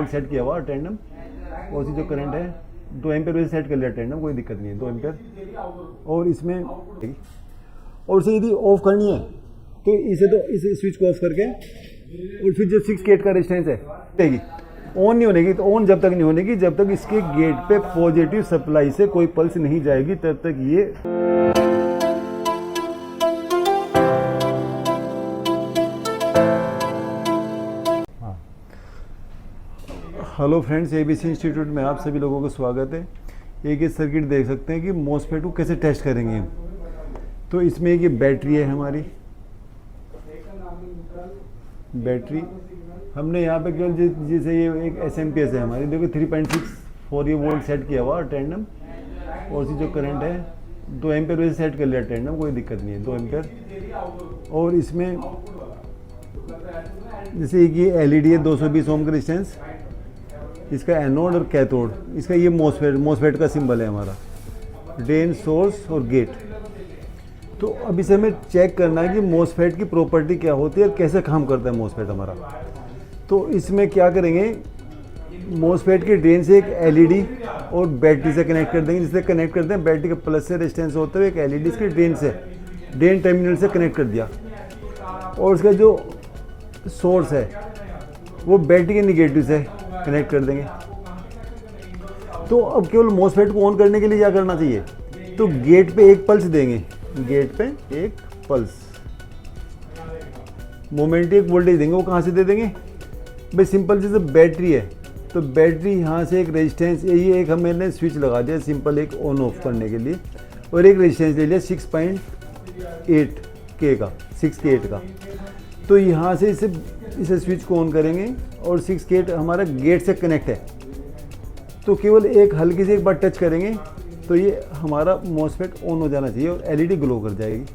Set किया हुआ tandem और जो करंट है 2 एम्पेयर वैसे सेट कर लिया टेंडम, कोई दिक्कत नहीं है 2 एम्पेयर। और इसमें और इसे यदि ऑफ करनी है तो इस स्विच को ऑफ करके और फिर जो 6 गेट का रेजिस्टेंस है देगी ऑन नहीं होने की, तो ऑन जब तक नहीं होने की जब तक इसके गेट पे पॉजिटिव सप्लाई से कोई पल्स नहीं जाएगी तब तक ये हेलो फ्रेंड्स, एबीसी इंस्टीट्यूट में आप सभी लोगों का स्वागत है। एक ये सर्किट देख सकते हैं कि मॉसफेट को कैसे टेस्ट करेंगे हम। तो इसमें एक ये बैटरी है हमारी, बैटरी हमने यहाँ पे केवल जैसे ये एक एसएमपीएस है हमारी, देखो 3.64 ये वोल्ट सेट किया हुआ टेंडम और जो करंट है 2 एम्पेयर वैसे सेट कर लिया टेंडम, कोई दिक्कत नहीं है 2 एम्पेयर। और इसमें जैसे एक ये एलईडी है 220 ओम का रेजिस्टेंस, इसका एनोड और कैथोड, इसका ये मॉसफेट का सिंबल है हमारा, ड्रेन, सोर्स और गेट। तो अब इसे हमें चेक करना है कि मॉसफेट की प्रॉपर्टी क्या होती है और कैसे काम करता है मॉसफेट हमारा। तो इसमें क्या करेंगे, मॉसफेट के ड्रेन से एक एलईडी और बैटरी से कनेक्ट कर देंगे। जिससे कनेक्ट करते हैं बैटरी के प्लस से रेजिस्टेंस होते हुए एक एलईडी इसके ड्रेन टर्मिनल से कनेक्ट कर दिया, और उसका जो सोर्स है वो बैटरी के निगेटिव से कनेक्ट कर देंगे। तो अब केवल मॉसफेट को ऑन करने के लिए क्या करना चाहिए, तो गेट पे एक पल्स देंगे, गेट पे एक पल्स, मोमेंट एक वोल्टेज देंगे। वो कहाँ से दे देंगे भाई, सिंपल जैसे बैटरी है तो बैटरी यहाँ से एक रेजिस्टेंस, ये एक हमने स्विच लगा दिया सिंपल एक ऑन ऑफ करने के लिए, और एक रेजिस्टेंस ले लिया 6.8 के का, 6 के 8 का। तो यहाँ से इसे स्विच को ऑन करेंगे और 6 गेट हमारा गेट से कनेक्ट है, तो केवल एक हल्की से एक बार टच करेंगे तो ये हमारा मॉसफेट ऑन हो जाना चाहिए और एलईडी ग्लो कर जाएगी।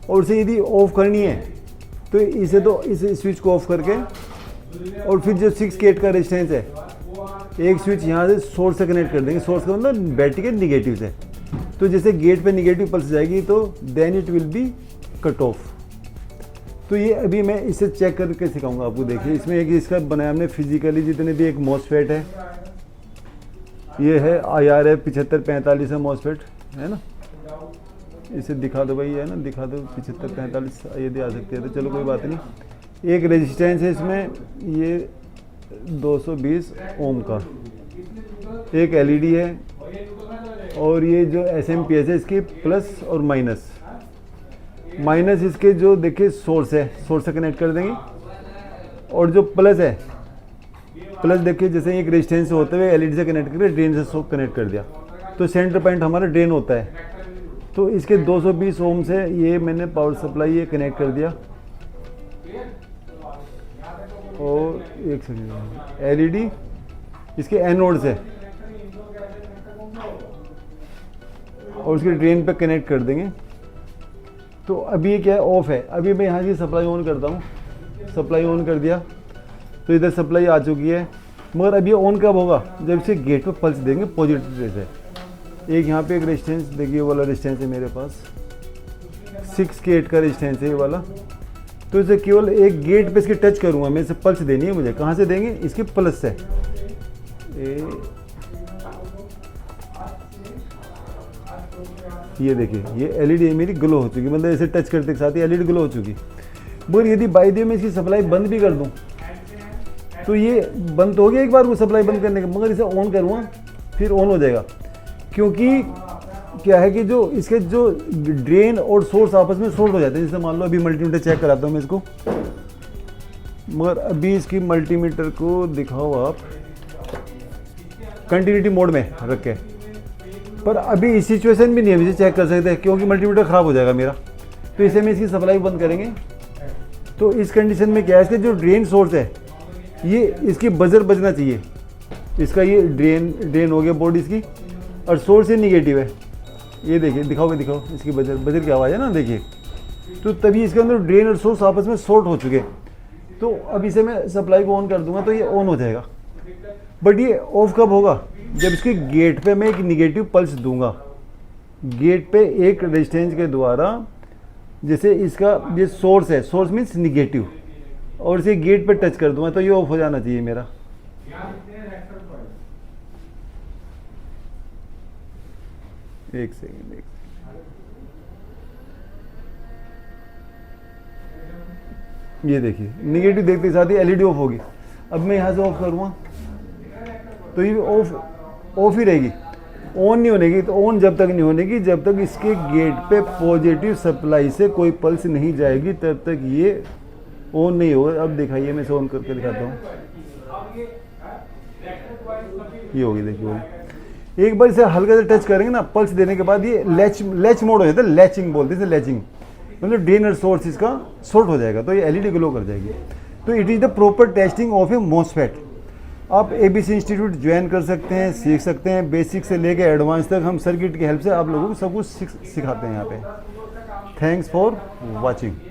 और इसे यदि ऑफ करनी है तो इस स्विच को ऑफ करके और फिर जो 6 गेट का रेजिस्टेंस है एक स्विच यहाँ से सोर्स से कनेक्ट कर देंगे, सोर्स का मतलब बैटरी के निगेटिव से। तो जैसे गेट पे निगेटिव पल्स जाएगी तो then it will be cut off. तो ये अभी मैं इसे चेक करके सिखाऊंगा आपको। देखिए इसमें एक इसका बनाया हमने फिजिकली, जितने भी एक मॉसफेट है, ये है IR है 7545 है मॉसफेट, है ना। इसे दिखा दो भाई, है ना, दिखा दो 7545 यदि आ सकती है तो चलो कोई बात नहीं। एक रेजिस्टेंस है इसमें ये 220 ओम का, एक एलईडी है, और ये जो एसएमपीएस है इसकी प्लस और माइनस इसके जो देखिए सोर्स है, सोर्स से कनेक्ट कर देंगे। और जो प्लस है, प्लस देखिए जैसे एक रेजिस्टेंस से होते हुए एलईडी से कनेक्ट करके ड्रेन से कनेक्ट कर दिया, तो सेंटर पॉइंट हमारा ड्रेन होता है। तो इसके 220 ओम से ये मैंने पावर सप्लाई ये कनेक्ट कर दिया, और एक सेकंड एलईडी इसके एनोड से और उसके ड्रेन पे कनेक्ट कर देंगे। तो अभी ये क्या है, ऑफ है। अभी मैं यहाँ की सप्लाई ऑन करता हूँ, सप्लाई ऑन कर दिया तो इधर सप्लाई आ चुकी है। मगर अभी ऑन कब होगा, जब इसे गेट पे पल्स देंगे पॉजिटिव से। एक यहाँ पे एक रेजिस्टेंस देखिए, वाला रेजिस्टेंस है मेरे पास 6 के 8 का रेजिस्टेंस है ये वाला। तो इसे केवल एक गेट पे इसके टच करूँगा मैं, इसे पल्स देनी है मुझे। कहाँ से देंगे, इसके प्लस से। ये देखिए ये एलईडी मेरी ग्लो हो चुकी, मतलब इसे टच करते के साथ ही एलईडी ग्लो हो चुकी। मगर यदि बाई द वे मैं इसकी सप्लाई बंद भी कर दूं तो ये बंद हो गया एक बार वो सप्लाई बंद करने का, मगर इसे ऑन करूँगा फिर ऑन हो जाएगा। क्योंकि क्या है कि जो इसके जो ड्रेन और सोर्स आपस में शॉर्ट हो जाते हैं। जैसे मान लो अभी मल्टीमीटर चेक कराता हूँ मैं इसको, मगर अभी इसकी मल्टीमीटर को दिखाओ आप कंटिन्यूटी मोड में रख के, पर अभी इस सिचुएशन भी नहीं है, इसे चेक कर सकते हैं क्योंकि मल्टीमीटर ख़राब हो जाएगा मेरा। तो इसे में इसकी सप्लाई बंद करेंगे। तो इस कंडीशन में क्या है, इसके जो ड्रेन सोर्स है ये इसकी बजर बजना चाहिए। इसका ये ड्रेन हो गया बोर्ड इसकी, और सोर्स ही निगेटिव है। ये देखिए दिखाओ इसकी बजर की आवाज़ है ना, देखिए। तो तभी इसके अंदर ड्रेन और सोर्स आपस में शॉर्ट हो चुके। तो अब इसे मैं सप्लाई को ऑन कर दूंगा तो ये ऑन हो जाएगा। बट ये ऑफ कब होगा, जब इसके गेट पे मैं एक निगेटिव पल्स दूंगा, गेट पे एक रेजिस्टेंस के द्वारा। जैसे इसका ये सोर्स है, सोर्स मीन्स निगेटिव, और इसे गेट पे टच कर दूंगा तो ये ऑफ हो जाना चाहिए मेरा। एक सेकेंड ये देखिए निगेटिव देखते साथ ही एलईडी ऑफ होगी। अब मैं यहाँ से ऑफ करूँगा तो ये ऑफ ही रहेगी, ऑन नहीं होने की। तो ऑन जब तक नहीं होने की जब तक इसके गेट पे पॉजिटिव सप्लाई से कोई पल्स नहीं जाएगी तब तक ये ऑन नहीं होगा। अब दिखाइए, मैं इसे ऑन करके दिखाता हूँ। ये होगी, देखिए होगी। एक बार इसे हल्का से टच करेंगे ना पल्स देने के बाद ये लैच मोड हो जाता है, लैचिंग बोलते हैं लैचिंग, मतलब ड्रेन सोर्स इसका शॉर्ट हो जाएगा तो ये एलईडी ग्लो कर जाएगी। तो it is the proper testing of A MOSFET. आप एबीसी इंस्टीट्यूट ज्वाइन कर सकते हैं, सीख सकते हैं। बेसिक से लेकर एडवांस तक हम सर्किट की हेल्प से आप लोगों को सब कुछ सिखाते हैं यहाँ पे। Thanks for watching.